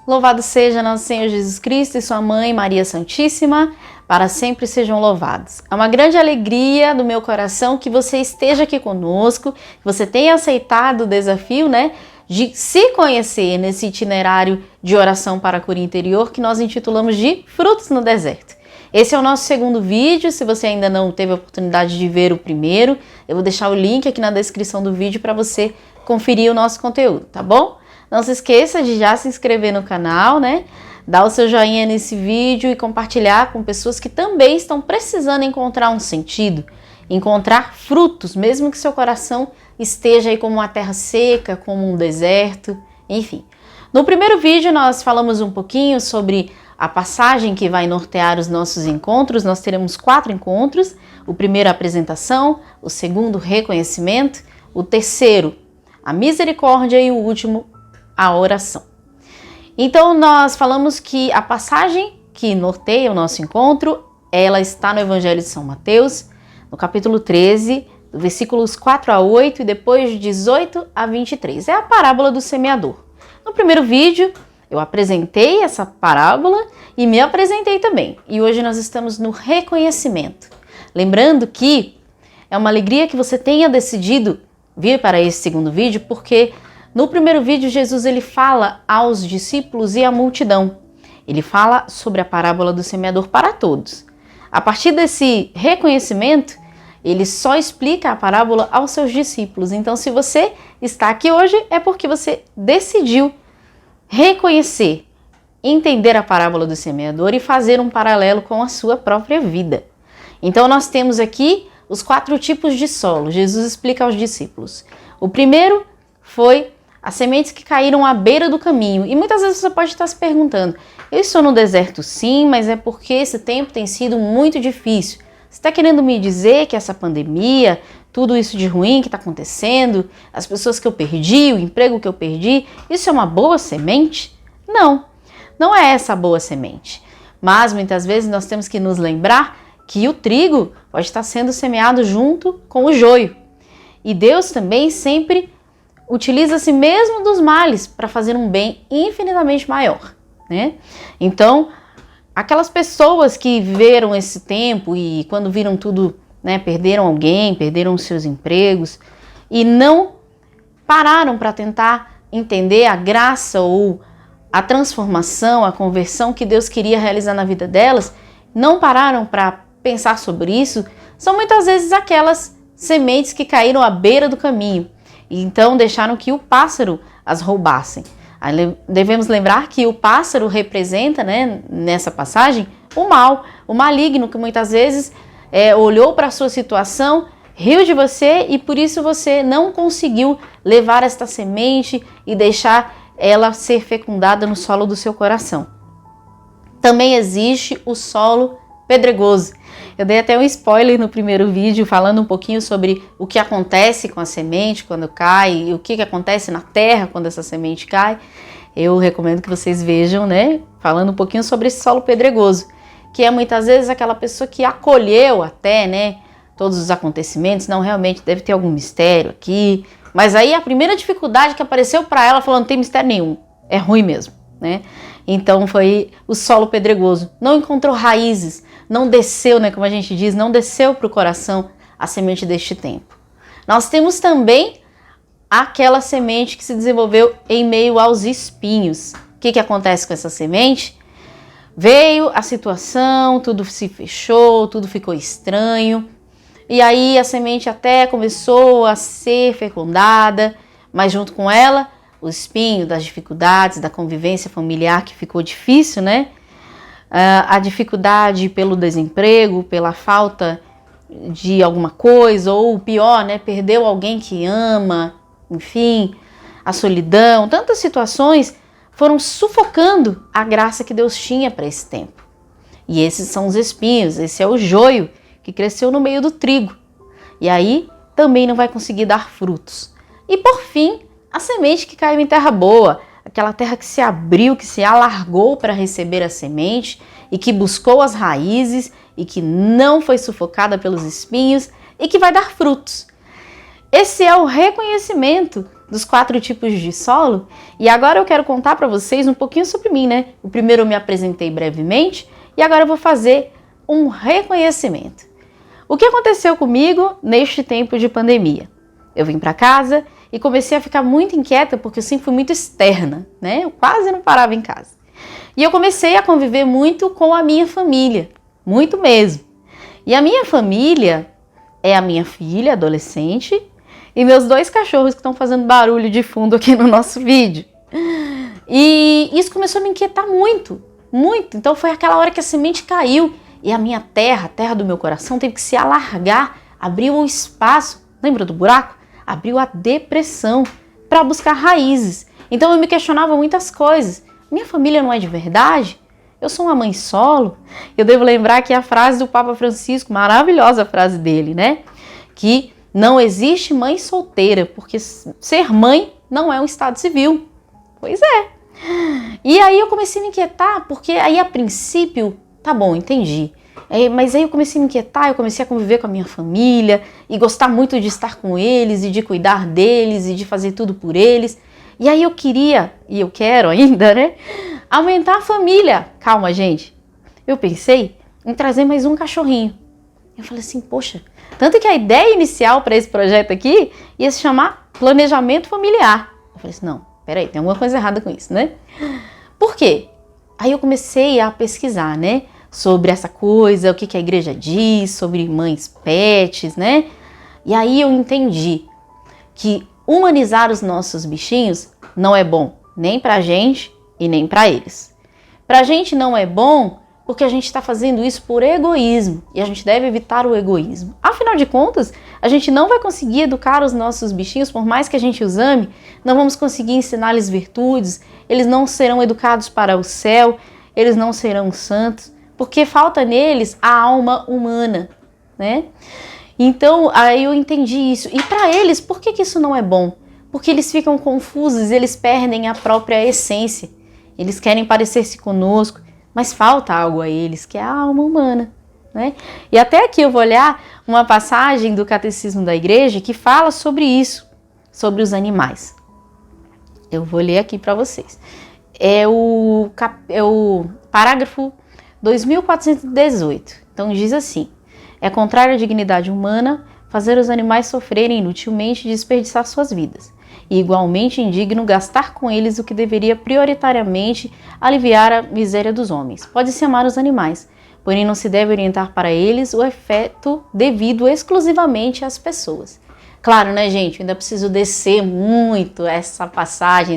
Louvado seja nosso Senhor Jesus Cristo e sua mãe Maria Santíssima, para sempre sejam louvados. É uma grande alegria do meu coração que você esteja aqui conosco, que você tenha aceitado o desafio, de se conhecer nesse itinerário de oração para a cura interior que nós intitulamos de Frutos no Deserto. Esse é o nosso segundo vídeo. Se você ainda não teve a oportunidade de ver o primeiro, eu vou deixar o link aqui na descrição do vídeo para você conferir o nosso conteúdo, tá bom? Não se esqueça de já se inscrever no canal, dar o seu joinha nesse vídeo e compartilhar com pessoas que também estão precisando encontrar um sentido, encontrar frutos, mesmo que seu coração esteja aí como uma terra seca, como um deserto, enfim. No primeiro vídeo nós falamos um pouquinho sobre a passagem que vai nortear os nossos encontros. Nós teremos 4 encontros. O primeiro, a apresentação, o segundo, reconhecimento, o terceiro, a misericórdia e o último, a oração. Então nós falamos que a passagem que norteia o nosso encontro, ela está no Evangelho de São Mateus, no capítulo 13, versículos 4 a 8 e depois de 18 a 23. É a parábola do semeador. No primeiro vídeo eu apresentei essa parábola e me apresentei também. E hoje nós estamos no reconhecimento. Lembrando que é uma alegria que você tenha decidido vir para esse segundo vídeo, porque no primeiro vídeo Jesus ele fala aos discípulos e à multidão. Ele fala sobre a parábola do semeador para todos. A partir desse reconhecimento, ele só explica a parábola aos seus discípulos. Então, se você está aqui hoje, é porque você decidiu reconhecer, entender a parábola do semeador e fazer um paralelo com a sua própria vida. Então, nós temos aqui os 4 tipos de solo. Jesus explica aos discípulos. O primeiro foi as sementes que caíram à beira do caminho. E muitas vezes você pode estar se perguntando, eu estou no deserto sim, mas é porque esse tempo tem sido muito difícil. Você está querendo me dizer que essa pandemia, tudo isso de ruim que está acontecendo, as pessoas que eu perdi, o emprego que eu perdi, isso é uma boa semente? Não, não é essa a boa semente. Mas muitas vezes nós temos que nos lembrar que o trigo pode estar sendo semeado junto com o joio. E Deus também sempre utiliza-se mesmo dos males para fazer um bem infinitamente maior, Então, aquelas pessoas que viveram esse tempo e quando viram tudo, perderam alguém, perderam seus empregos e não pararam para tentar entender a graça ou a transformação, a conversão que Deus queria realizar na vida delas, não pararam para pensar sobre isso, são muitas vezes aquelas sementes que caíram à beira do caminho. E então deixaram que o pássaro as roubassem. Aí devemos lembrar que o pássaro representa, nessa passagem, o mal, o maligno, que muitas vezes olhou para a sua situação, riu de você e por isso você não conseguiu levar esta semente e deixar ela ser fecundada no solo do seu coração. Também existe o solo pedregoso. Eu dei até um spoiler no primeiro vídeo falando um pouquinho sobre o que acontece com a semente quando cai e o que acontece na terra quando essa semente cai. Eu recomendo que vocês vejam, falando um pouquinho sobre esse solo pedregoso, que é muitas vezes aquela pessoa que acolheu até, todos os acontecimentos. Não, realmente deve ter algum mistério aqui, mas aí a primeira dificuldade que apareceu para ela falou, não tem mistério nenhum, é ruim mesmo, Então foi o solo pedregoso, não encontrou raízes, não desceu, como a gente diz, não desceu para o coração a semente deste tempo. Nós temos também aquela semente que se desenvolveu em meio aos espinhos. O que acontece com essa semente? Veio a situação, tudo se fechou, tudo ficou estranho, e aí a semente até começou a ser fecundada, mas junto com ela, o espinho das dificuldades, da convivência familiar que ficou difícil, a dificuldade pelo desemprego, pela falta de alguma coisa, ou o pior, perdeu alguém que ama, enfim, a solidão, tantas situações foram sufocando a graça que Deus tinha para esse tempo. E esses são os espinhos, esse é o joio que cresceu no meio do trigo. E aí também não vai conseguir dar frutos. E por fim, a semente que caiu em terra boa, aquela terra que se abriu, que se alargou para receber a semente e que buscou as raízes e que não foi sufocada pelos espinhos e que vai dar frutos. Esse é o reconhecimento dos 4 tipos de solo. E agora eu quero contar para vocês um pouquinho sobre mim, né? O primeiro eu me apresentei brevemente e agora eu vou fazer um reconhecimento. O que aconteceu comigo neste tempo de pandemia? Eu vim para casa e comecei a ficar muito inquieta porque eu sempre fui muito externa, né? Eu quase não parava em casa. E eu comecei a conviver muito com a minha família, muito mesmo. E a minha família é a minha filha, adolescente, e meus 2 cachorros que estão fazendo barulho de fundo aqui no nosso vídeo. E isso começou a me inquietar muito, muito. Então foi aquela hora que a semente caiu e a minha terra, a terra do meu coração, teve que se alargar, abriu um espaço, lembra do buraco? Abriu a depressão para buscar raízes. Então eu me questionava muitas coisas. Minha família não é de verdade? Eu sou uma mãe solo? Eu devo lembrar aqui a frase do Papa Francisco, maravilhosa a frase dele, né? Que não existe mãe solteira, porque ser mãe não é um estado civil. Pois é. E aí eu comecei a me inquietar, porque aí a princípio, tá bom, entendi. Mas aí eu comecei a me inquietar, eu comecei a conviver com a minha família e gostar muito de estar com eles e de cuidar deles e de fazer tudo por eles. E aí eu queria, e eu quero ainda, né, aumentar a família. Calma, gente. Eu pensei em trazer mais um cachorrinho. Eu falei assim, poxa, tanto que a ideia inicial para esse projeto aqui ia se chamar planejamento familiar. Eu falei assim, não, peraí, tem alguma coisa errada com isso, né? Por quê? Aí eu comecei a pesquisar, né, sobre essa coisa, o que a igreja diz, sobre mães pets, né? E aí eu entendi que humanizar os nossos bichinhos não é bom nem pra gente e nem pra eles. Pra gente não é bom porque a gente está fazendo isso por egoísmo e a gente deve evitar o egoísmo. Afinal de contas, a gente não vai conseguir educar os nossos bichinhos, por mais que a gente os ame, não vamos conseguir ensinar-lhes virtudes, eles não serão educados para o céu, eles não serão santos, porque falta neles a alma humana, né? Então, aí eu entendi isso. E para eles, por que isso não é bom? Porque eles ficam confusos, eles perdem a própria essência. Eles querem parecer-se conosco, mas falta algo a eles, que é a alma humana, né? E até aqui eu vou olhar uma passagem do Catecismo da Igreja que fala sobre isso, sobre os animais. Eu vou ler aqui para vocês. É o parágrafo 2418. Então diz assim: é contrário à dignidade humana fazer os animais sofrerem inutilmente e desperdiçar suas vidas. E igualmente indigno gastar com eles o que deveria prioritariamente aliviar a miséria dos homens. Pode-se amar os animais, porém não se deve orientar para eles o afeto devido exclusivamente às pessoas. Claro, né, gente? Eu ainda preciso descer muito essa passagem,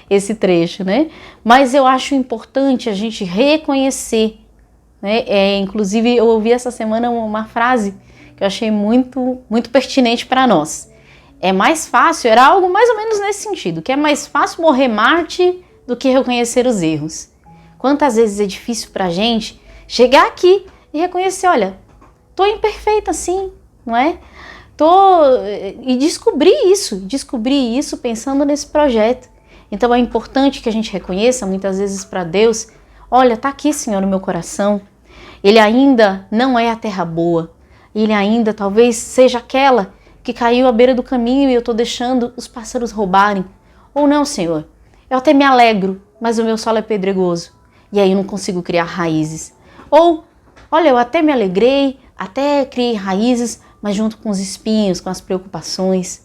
esse trecho, né? Mas eu acho importante a gente reconhecer, né? Inclusive, eu ouvi essa semana uma frase que eu achei muito pertinente para nós. É mais fácil, era algo mais ou menos nesse sentido, que é mais fácil morrer mártir do que reconhecer os erros. Quantas vezes é difícil pra gente chegar aqui e reconhecer, olha, tô imperfeita sim, não é? E descobrir isso pensando nesse projeto. Então é importante que a gente reconheça muitas vezes para Deus, olha, tá aqui, Senhor, no meu coração. Ele ainda não é a terra boa, ele ainda talvez seja aquela que caiu à beira do caminho e eu estou deixando os pássaros roubarem. Ou não, Senhor, eu até me alegro, mas o meu solo é pedregoso e aí eu não consigo criar raízes. Ou, olha, eu até me alegrei, até criei raízes, mas junto com os espinhos, com as preocupações,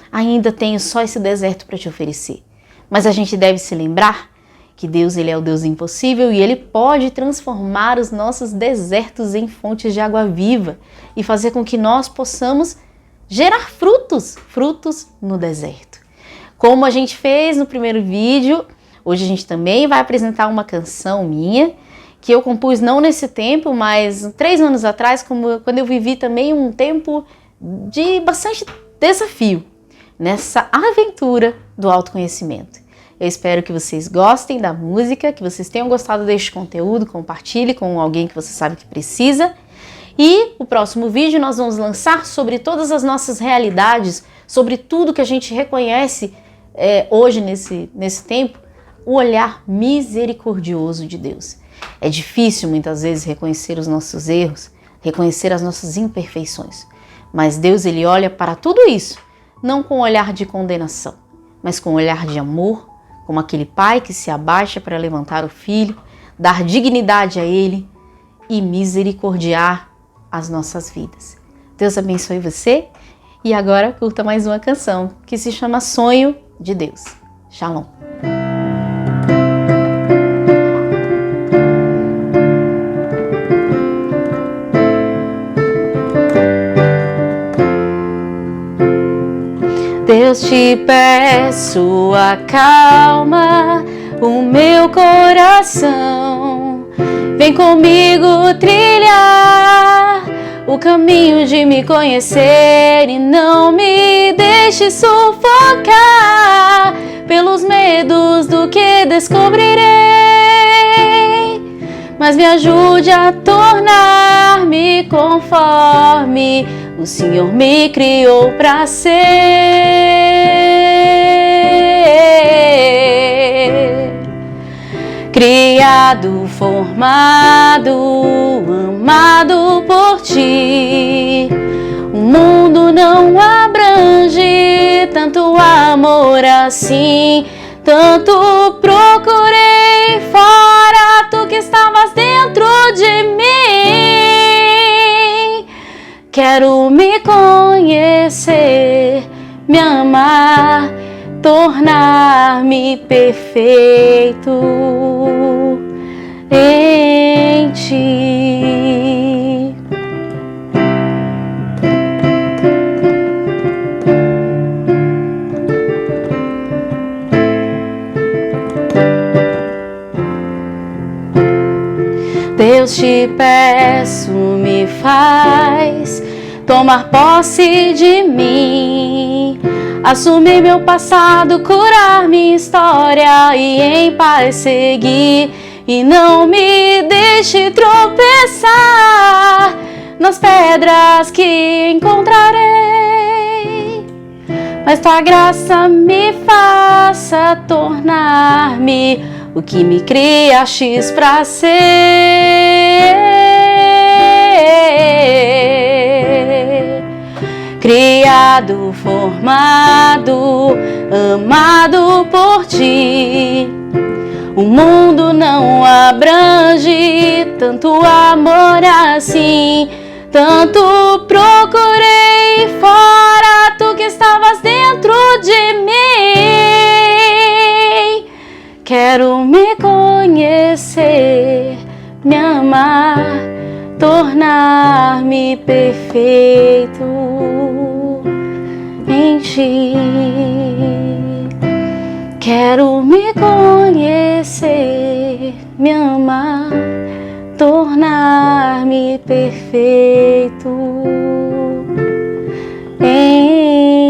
ainda tenho só esse deserto para te oferecer. Mas a gente deve se lembrar que Deus, ele é o Deus impossível e ele pode transformar os nossos desertos em fontes de água viva e fazer com que nós possamos gerar frutos no deserto. Como a gente fez no primeiro vídeo, hoje a gente também vai apresentar uma canção minha, que eu compus não nesse tempo, mas 3 anos atrás, quando eu vivi também um tempo de bastante desafio, nessa aventura do autoconhecimento. Eu espero que vocês gostem da música, que vocês tenham gostado deste conteúdo, compartilhe com alguém que você sabe que precisa. E o próximo vídeo nós vamos lançar sobre todas as nossas realidades, sobre tudo que a gente reconhece hoje nesse tempo, o olhar misericordioso de Deus. É difícil muitas vezes reconhecer os nossos erros, reconhecer as nossas imperfeições, Mas Deus, ele olha para tudo isso, não com um olhar de condenação, mas com um olhar de amor, como aquele pai que se abaixa para levantar o filho, dar dignidade a ele e misericordiar as nossas vidas. Deus abençoe você e agora curta mais uma canção que se chama Sonho de Deus. Shalom. Deus, te peço, acalma o meu coração. Vem comigo trilhar o caminho de me conhecer e não me deixe sufocar pelos medos do que descobrirei. Mas me ajude a tornar-me conforme o Senhor me criou para ser. Criado, formado, amado por ti. O mundo não abrange tanto amor assim. Tanto procurei fora, tu que estavas dentro de mim. Quero me conhecer, me amar, tornar-me perfeito em ti. Deus, te peço, me faz tomar posse de mim, assumir meu passado, curar minha história e em paz seguir. E não me deixe tropeçar nas pedras que encontrarei, mas tua graça me faça tornar-me o que me criastes pra ser. Criado, formado, amado por ti. O mundo não abrange tanto amor assim. Tanto procurei fora, tu que estavas dentro de mim. Quero me conhecer, me amar, tornar-me perfeito em ti. Quero me conhecer, me amar, tornar-me perfeito em